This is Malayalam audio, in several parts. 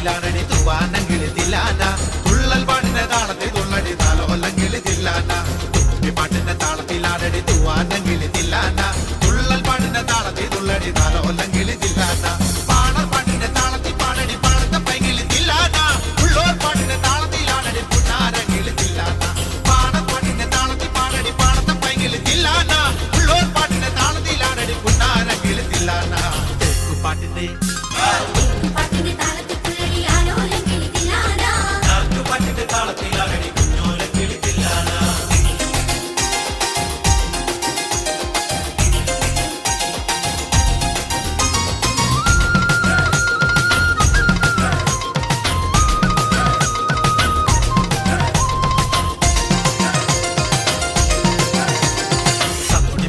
താളത്തിലാണടി തൂവാനങ്കിളി തില്ലാന തുള്ളൽ പാട്ടിന്റെ താളത്തിൽ തുള്ളടി താലോലങ്കിളി തില്ലാന പാട്ടിന്റെ താളത്തിലാണടി തൂവാനങ്കിളി തില്ലാന തുള്ളൽ പാട്ടിന്റെ താളത്തിൽ തുള്ളടി താലോലങ്കിളി തില്ലാന പാണർ പാട്ടിന്റെ താളത്തിൽ പാടടി പാടത്തെ പൈകിളി തില്ലാന ഉള്ളോർ പാട്ടിന്റെ താളത്തിലാണടി പുന്നാരങ്കിളി തില്ലാന പാണർ പാട്ടിന്റെ താളത്തിൽ പാടടി പാടത്തെ പൈകിളി തില്ലാന ഉള്ളോർ പാട്ടിന്റെ താളത്തിലാണടി പുന്നാരങ്കിളി തില്ലാന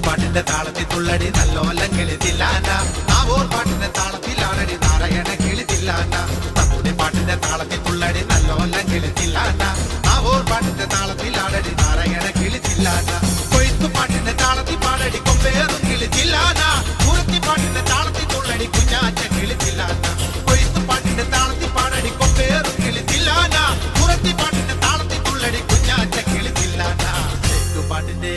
പാട്ടിന്റെ താളത്തിൽ തുള്ളടി നല്ലോലം കിളിത്തില്ലാന നാവൂർ പാട്ടിന്റെ താളത്തിലാണടി നാരായണ കിളിത്തില്ലാന നമ്മുടെ പാട്ടിന്റെ താളത്തിൽ തുള്ളടി നല്ലോലം കിളിത്തില്ലാന നാവൂർ പാട്ടിന്റെ താളത്തിലാണടി നാരായണ കിളിത്തില്ലാന കൊയ്ത്തു പാട്ടിന്റെ താളത്തിൽ പാടടി കൊമ്പേറും കിളിത്തില്ലാന കുറത്തി പാട്ടിന്റെ താളത്തിൽ തുള്ളടി കുഞ്ഞാറ്റ കിളിത്തില്ലാന കൊയ്ത്തു പാട്ടിന്റെ താളത്തിൽ പാടടി കൊമ്പേറും കിളിത്തില്ലാന കുറത്തി പാട്ടിന്റെ താളത്തിൽ തുള്ളടി കുഞ്ഞാറ്റ കിളിത്തില്ലാന പാട്ടിന്റെ